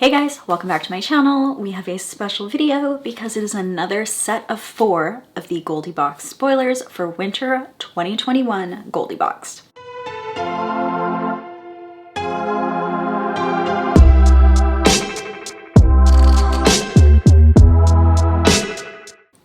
Hey guys, welcome back to my channel. We have a special video because it is another set of 4 of the Goldie Boxed spoilers for winter 2021 Goldie Boxed.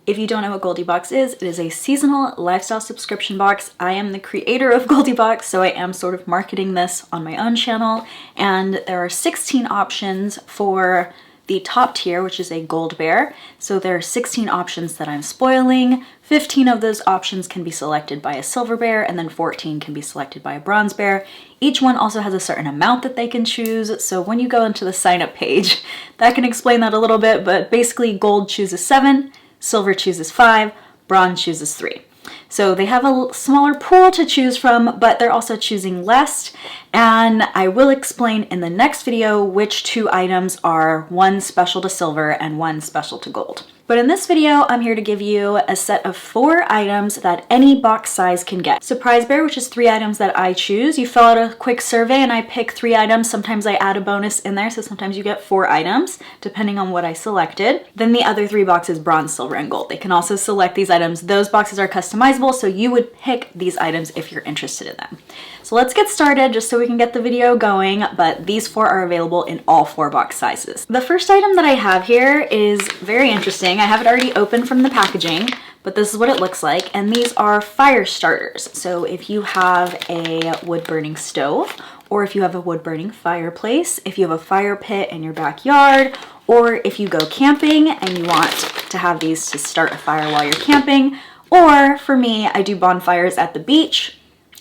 If you don't know what Goldie Box is, it is a seasonal lifestyle subscription box. I am the creator of Goldie Box, so I am sort of marketing this on my own channel. And there are 16 options for the top tier, which is a gold bear. So there are 16 options that I'm spoiling. 15 of those options can be selected by a silver bear, and then 14 can be selected by a bronze bear. Each one also has a certain amount that they can choose. So when you go into the sign up page, that can explain that a little bit, but basically gold chooses 7, silver chooses 5, bronze chooses 3. So they have a smaller pool to choose from, but they're also choosing less. And I will explain in the next video which 2 items are one special to silver and one special to gold. But in this video, I'm here to give you a set of 4 items that any box size can get. Surprise bear, which is 3 items that I choose. You fill out a quick survey and I pick 3 items. Sometimes I add a bonus in there, so sometimes you get 4 items, depending on what I selected. Then the other 3 boxes, bronze, silver, and gold. They can also select these items. Those boxes are customizable, so you would pick these items if you're interested in them. So let's get started just so we can get the video going, but these 4 are available in all 4 box sizes. The first item that I have here is very interesting. I have it already open from the packaging, but this is what it looks like, and these are fire starters. So if you have a wood-burning stove, or if you have a wood-burning fireplace, if you have a fire pit in your backyard, or if you go camping and you want to have these to start a fire while you're camping, or for me, I do bonfires at the beach.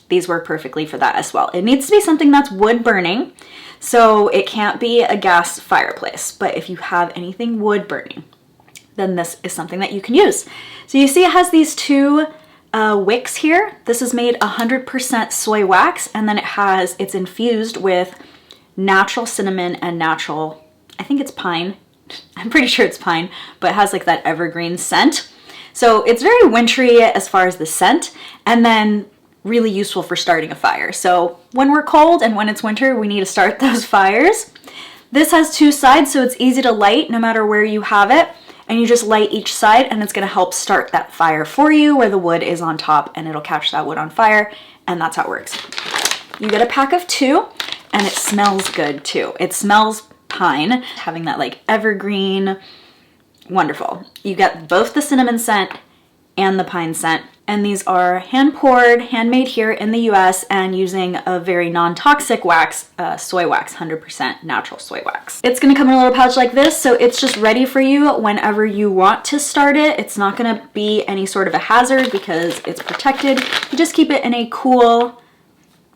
These work perfectly for that as well. It needs to be something that's wood burning, so it can't be a gas fireplace. But if you have anything wood burning, then this is something that you can use. So you see it has these 2 wicks here. This is made 100% soy wax, and then it's infused with natural cinnamon and natural, I think it's pine. I'm pretty sure it's pine, but it has like that evergreen scent. So it's very wintry as far as the scent, and then really useful for starting a fire. So when we're cold and when it's winter, we need to start those fires. This has 2 sides, so it's easy to light no matter where you have it. And you just light each side and it's gonna help start that fire for you where the wood is on top, and it'll catch that wood on fire, and that's how it works. You get a pack of 2, and it smells good too. It smells pine, having that like evergreen, wonderful. You get both the cinnamon scent and the pine scent. And these are hand-poured, handmade here in the US, and using a very non-toxic wax, soy wax, 100% natural soy wax. It's gonna come in a little pouch like this, so it's just ready for you whenever you want to start it. It's not gonna be any sort of a hazard because it's protected. You just keep it in a cool,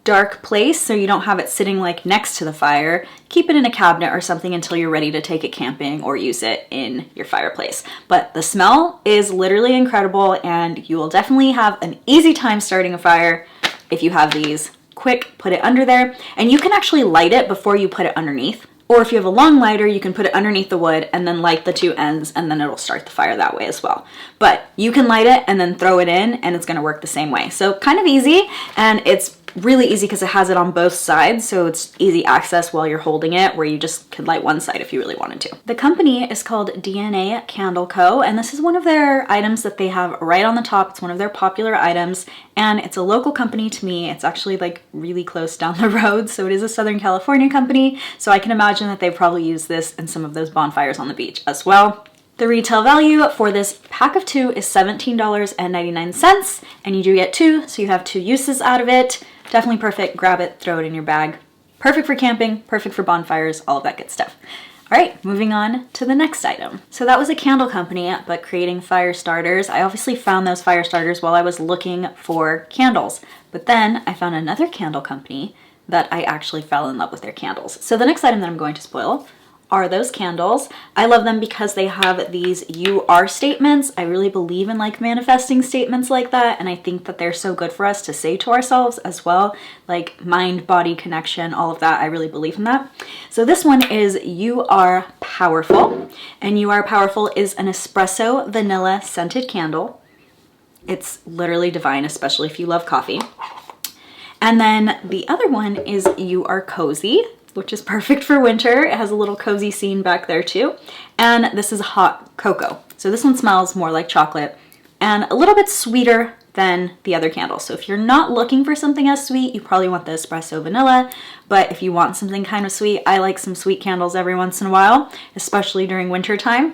dark place so you don't have it sitting like next to the fire. Keep it in a cabinet or something until you're ready to take it camping or use it in your fireplace. But the smell is literally incredible, and you will definitely have an easy time starting a fire if you have these. Quick, put it under there, and you can actually light it before you put it underneath. Or if you have a long lighter, you can put it underneath the wood and then light the 2 ends, and then it'll start the fire that way as well. But you can light it and then throw it in, and it's gonna work the same way. So kind of easy, and it's really easy because it has it on both sides, so it's easy access while you're holding it, where you just could light one side if you really wanted to. The company is called DNA Candle Co., and this is one of their items that they have right on the top. It's one of their popular items, and it's a local company to me. It's actually like really close down the road, so it is a Southern California company, so I can imagine that they probably use this in some of those bonfires on the beach as well. The retail value for this pack of 2 is $17.99, and you do get 2, so you have 2 uses out of it. Definitely perfect. Grab it, throw it in your bag. Perfect for camping, perfect for bonfires, all of that good stuff. All right, moving on to the next item. So that was a candle company, but creating fire starters. I obviously found those fire starters while I was looking for candles, but then I found another candle company that I actually fell in love with their candles. So the next item that I'm going to spoil are those candles. I love them because they have these you are statements. I really believe in like manifesting statements like that, and I think that they're so good for us to say to ourselves as well, like mind-body connection, all of that. I really believe in that. So this one is You Are Powerful, and You Are Powerful is an espresso vanilla scented candle. It's literally divine, especially if you love coffee. And then the other one is You Are Cozy. which is perfect for winter. It has a little cozy scene back there too. And this is hot cocoa. So this one smells more like chocolate and a little bit sweeter than the other candles. So if you're not looking for something as sweet, you probably want the espresso vanilla. But if you want something kind of sweet, I like some sweet candles every once in a while, especially during winter time,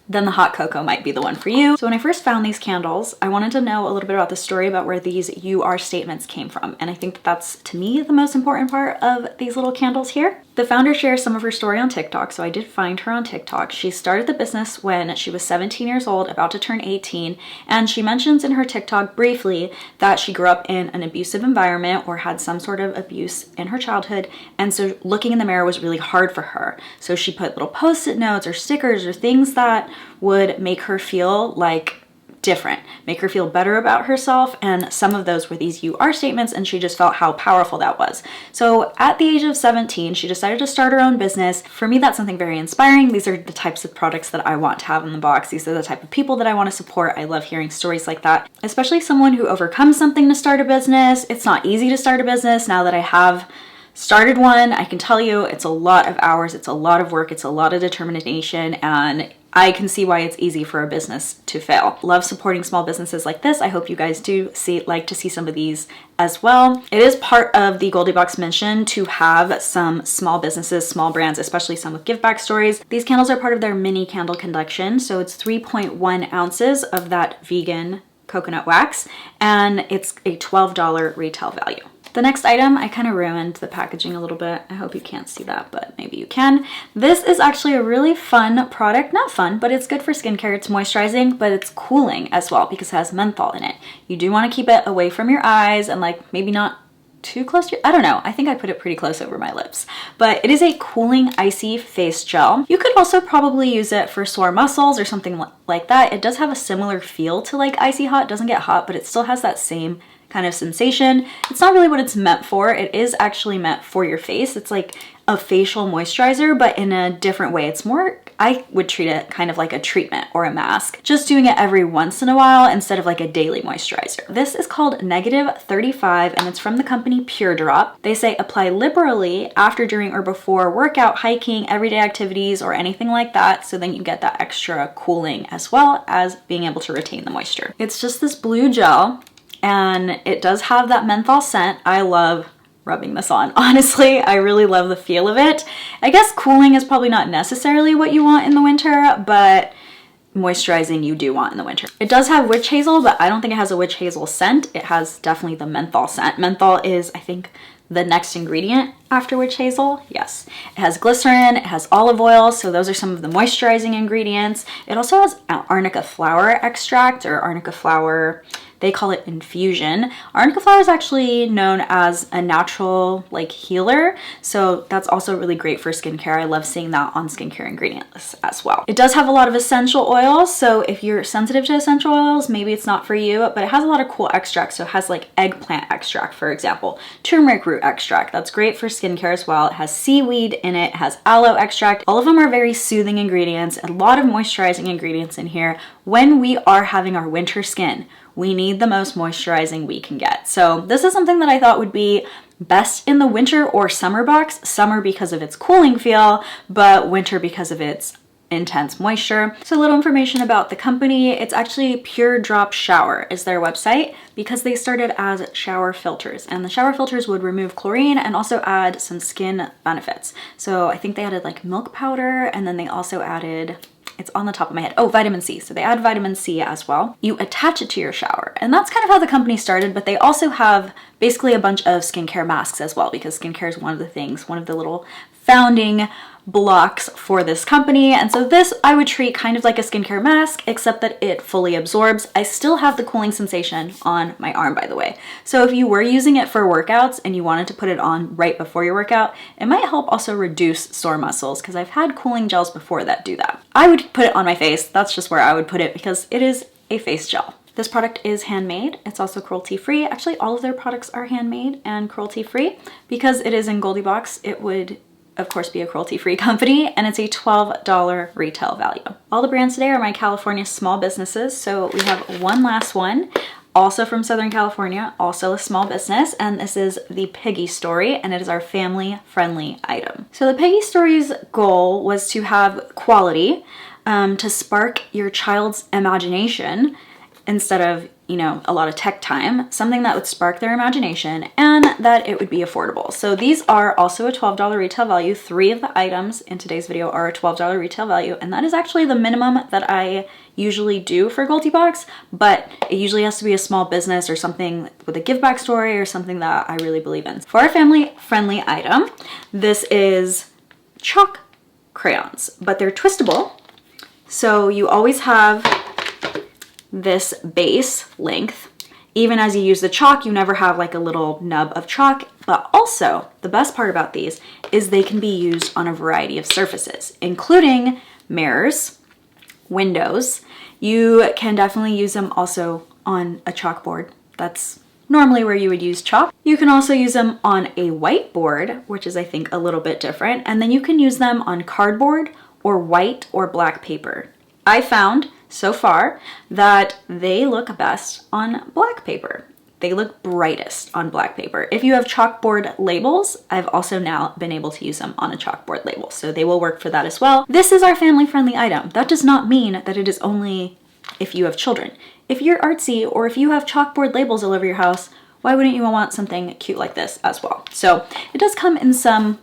then the hot cocoa might be the one for you. So when I first found these candles, I wanted to know a little bit about the story about where these "you are" statements came from. And I think that that's, to me, the most important part of these little candles here. The founder shares some of her story on TikTok, so I did find her on TikTok. She started the business when she was 17 years old, about to turn 18, and she mentions in her TikTok briefly that she grew up in an abusive environment or had some sort of abuse in her childhood, and so looking in the mirror was really hard for her. So she put little post-it notes or stickers or things that would make her feel like different, make her feel better about herself, and some of those were these "you are" statements, and she just felt how powerful that was. So at the age of 17, she decided to start her own business. For me, that's something very inspiring. These are the types of products that I want to have in the box. These are the type of people that I want to support. I love hearing stories like that, especially someone who overcomes something to start a business. It's not easy to start a business. Now that I have started one, I can tell you it's a lot of hours, it's a lot of work, it's a lot of determination, and I can see why it's easy for a business to fail. Love supporting small businesses like this. I hope you guys do like to see some of these as well. It is part of the Goldie Boxed mission to have some small businesses, small brands, especially some with give back stories. These candles are part of their mini candle collection, so it's 3.1 ounces of that vegan coconut wax, and it's a $12 retail value. The next item, I kind of ruined the packaging a little bit. I hope you can't see that, but maybe you can. This is actually a really fun product. Not fun, but it's good for skincare. It's moisturizing, but it's cooling as well because it has menthol in it. You do want to keep it away from your eyes and like maybe not too close to, I don't know. I think I put it pretty close over my lips, but it is a cooling icy face gel. You could also probably use it for sore muscles or something like that. It does have a similar feel to like icy hot. It doesn't get hot, but it still has that same kind of sensation. It's not really what it's meant for. It is actually meant for your face. It's like a facial moisturizer, but in a different way. It's more, I would treat it kind of like a treatment or a mask, just doing it every once in a while instead of like a daily moisturizer. This is called -35 and it's from the company Pure Drop. They say apply liberally after, during, or before workout, hiking, everyday activities, or anything like that. So then you get that extra cooling as well as being able to retain the moisture. It's just this blue gel, and it does have that menthol scent. I love rubbing this on. Honestly, I really love the feel of it. I guess cooling is probably not necessarily what you want in the winter, but moisturizing you do want in the winter. It does have witch hazel, but I don't think it has a witch hazel scent. It has definitely the menthol scent. Menthol is, I think, the next ingredient after witch hazel. Yes, it has glycerin, it has olive oil, so those are some of the moisturizing ingredients. It also has arnica flower extract, or arnica flower, they call it infusion. Arnica flower is actually known as a natural like healer, so that's also really great for skincare. I love seeing that on skincare ingredients as well. It does have a lot of essential oils, so if you're sensitive to essential oils, maybe it's not for you, but it has a lot of cool extracts. So it has like eggplant extract, for example, turmeric root extract. That's great for skincare as well. It has seaweed in it, it has aloe extract. All of them are very soothing ingredients, a lot of moisturizing ingredients in here. When we are having our winter skin, we need the most moisturizing we can get. So this is something that I thought would be best in the winter or summer box. Summer because of its cooling feel, but winter because of its intense moisture. So a little information about the company. It's actually Pure Drop Shower is their website, because they started as shower filters, and the shower filters would remove chlorine and also add some skin benefits. So I think they added like milk powder, and then they also added, it's on the top of my head, oh, vitamin C. So they add vitamin C as well. You attach it to your shower, and that's kind of how the company started, but they also have basically a bunch of skincare masks as well, because skincare is one of the things, one of the little founding blocks for this company. And so this I would treat kind of like a skincare mask, except that it fully absorbs. I still have the cooling sensation on my arm, by the way. So if you were using it for workouts and you wanted to put it on right before your workout, it might help also reduce sore muscles, because I've had cooling gels before that do that. I would put it on my face. That's just where I would put it, because it is a face gel. This product is handmade. It's also cruelty-free. Actually, all of their products are handmade and cruelty-free. Because it is in Goldie Boxed, it would of course be a cruelty-free company, and it's a $12 retail value. All the brands today are my California small businesses, so we have one last one. also from Southern California, also a small business, and this is the Piggy Story, and it is our family-friendly item. So the Piggy Story's goal was to have quality, to spark your child's imagination instead of, you know, a lot of tech time, something that would spark their imagination and that it would be affordable. So these are also a $12 retail value. 3 of the items in today's video are a $12 retail value, and that is actually the minimum that I usually do for Goldie Boxed, but it usually has to be a small business or something with a give back story or something that I really believe in. For our family friendly item, this is chalk crayons, but they're twistable. So you always have this base length. Even as you use the chalk, you never have like a little nub of chalk, but also the best part about these is they can be used on a variety of surfaces, including mirrors, windows. You can definitely use them also on a chalkboard. That's normally where you would use chalk. You can also use them on a whiteboard, which is I think a little bit different, and then you can use them on cardboard or white or black paper. I found so far that they look best on black paper. They look brightest on black paper. If you have chalkboard labels, I've also now been able to use them on a chalkboard label, so they will work for that as well. This is our family-friendly item. That does not mean that it is only if you have children. If you're artsy or if you have chalkboard labels all over your house, why wouldn't you want something cute like this as well? So it does come in some,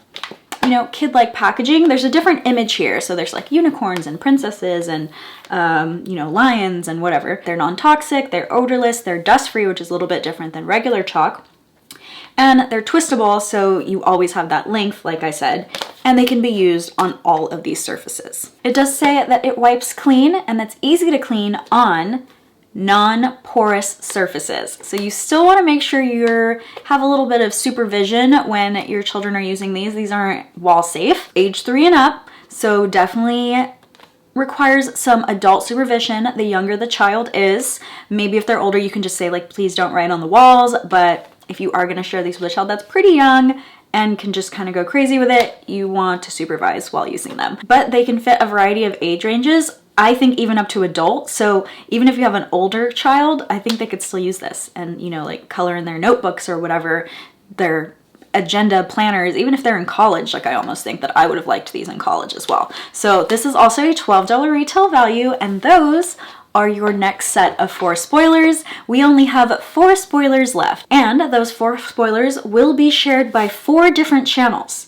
you know, kid-like packaging. There's a different image here. So there's like unicorns and princesses and, you know, lions and whatever. They're non-toxic, they're odorless, they're dust-free, which is a little bit different than regular chalk. And they're twistable, so you always have that length, like I said, and they can be used on all of these surfaces. It does say that it wipes clean and that's easy to clean on non-porous surfaces. So you still want to make sure you have a little bit of supervision when your children are using these. These aren't wall safe. Age 3 and up, so definitely requires some adult supervision the younger the child is. Maybe if they're older, you can just say like, please don't write on the walls, but if you are going to share these with a child that's pretty young and can just kind of go crazy with it, you want to supervise while using them. But they can fit a variety of age ranges. I think even up to adult. So even if you have an older child, I think they could still use this and, you know, like color in their notebooks or whatever, their agenda planners, even if they're in college. Like I almost think that I would have liked these in college as well. So this is also a $12 retail value, and those are your next set of 4 spoilers. We only have 4 spoilers left, and those 4 spoilers will be shared by 4 different channels.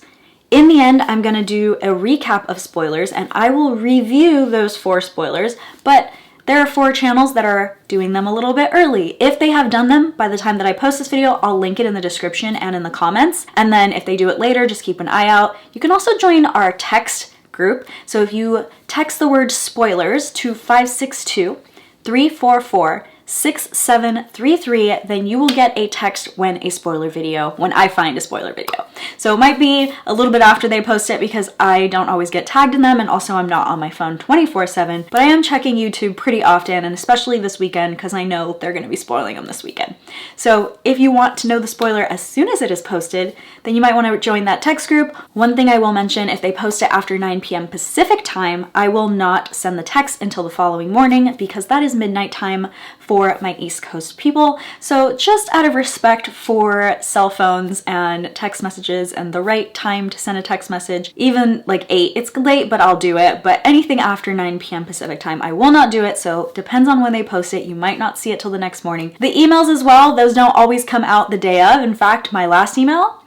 In the end, I'm gonna do a recap of spoilers and I will review those 4 spoilers, but there are 4 channels that are doing them a little bit early. If they have done them by the time that I post this video, I'll link it in the description and in the comments. And then if they do it later, just keep an eye out. You can also join our text group. So if you text the word spoilers to 562-344-6733, then you will get a text when I find a spoiler video. So it might be a little bit after they post it because I don't always get tagged in them, and also I'm not on my phone 24/7, but I am checking YouTube pretty often, and especially this weekend because I know they're going to be spoiling them this weekend. So if you want to know the spoiler as soon as it is posted, then you might want to join that text group. One thing I will mention, if they post it after 9 p.m. Pacific time, I will not send the text until the following morning because that is midnight time for my East Coast people. So just out of respect for cell phones and text messages and the right time to send a text message, even like 8, it's late, but I'll do it. But anything after 9 p.m. Pacific time, I will not do it. So depends on when they post it. You might not see it till the next morning. The emails as well, those don't always come out the day of. In fact, my last email,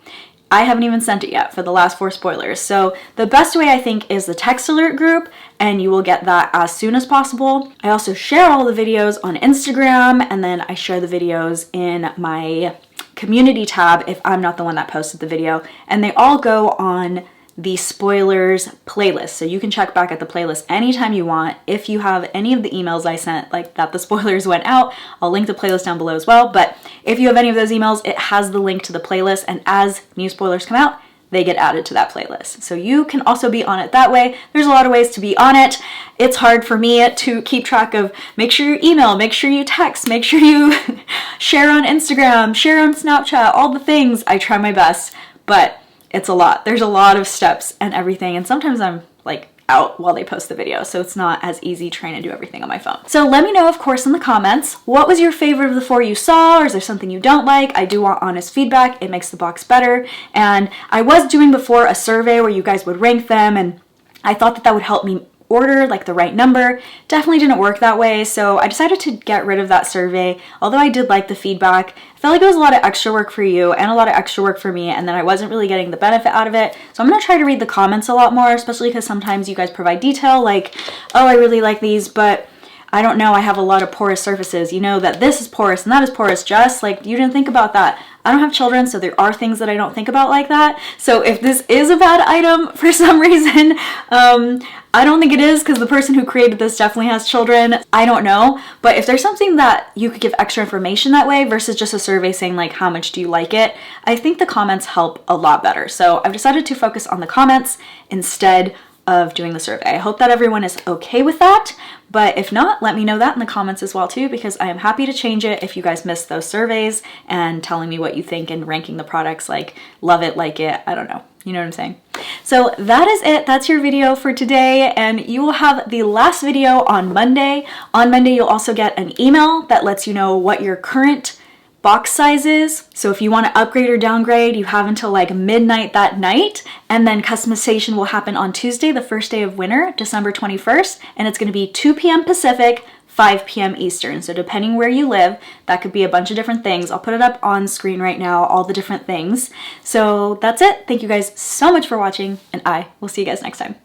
I haven't even sent it yet for the last 4 spoilers. So the best way I think is the text alert group, and you will get that as soon as possible. I also share all the videos on Instagram, and then I share the videos in my community tab if I'm not the one that posted the video, and they all go on the spoilers playlist. So you can check back at the playlist anytime you want. If you have any of the emails I sent, like that the spoilers went out, I'll link the playlist down below as well. But if you have any of those emails, it has the link to the playlist, and as new spoilers come out, they get added to that playlist. So you can also be on it that way. There's a lot of ways to be on it. It's hard for me to keep track of, make sure you email, make sure you text, make sure you share on Instagram, share on Snapchat, all the things. I try my best, but it's a lot. There's a lot of steps and everything. And sometimes I'm like out while they post the video, so it's not as easy trying to do everything on my phone. So let me know, of course, in the comments, what was your favorite of the 4 you saw, or is there something you don't like? I do want honest feedback. It makes the box better. And I was doing before a survey where you guys would rank them, and I thought that that would help me order like the right number. Definitely didn't work that way, so I decided to get rid of that survey. Although I did like the feedback, I felt like it was a lot of extra work for you and a lot of extra work for me, and then I wasn't really getting the benefit out of it. So I'm gonna try to read the comments a lot more, especially because sometimes you guys provide detail like, oh, I really like these, but I don't know, I have a lot of porous surfaces. You know that this is porous and that is porous. Just like, you didn't think about that. I don't have children, so there are things that I don't think about like that. So if this is a bad item for some reason, I don't think it is, because the person who created this definitely has children. I don't know. But if there's something that you could give extra information that way versus just a survey saying like, how much do you like it? I think the comments help a lot better. So I've decided to focus on the comments instead of doing the survey. I hope that everyone is okay with that, but if not, let me know that in the comments as well too, because I am happy to change it if you guys missed those surveys and telling me what you think and ranking the products like love it, like it, I don't know. You know what I'm saying? So that is it. That's your video for today, and you will have the last video on Monday. On Monday, you'll also get an email that lets you know what your current box sizes. So if you want to upgrade or downgrade, you have until like midnight that night, and then customization will happen on Tuesday, the first day of winter, December 21st, and it's going to be 2 p.m. Pacific, 5 p.m. Eastern. So depending where you live, that could be a bunch of different things. I'll put it up on screen right now, all the different things. So that's it. Thank you guys so much for watching, and I will see you guys next time.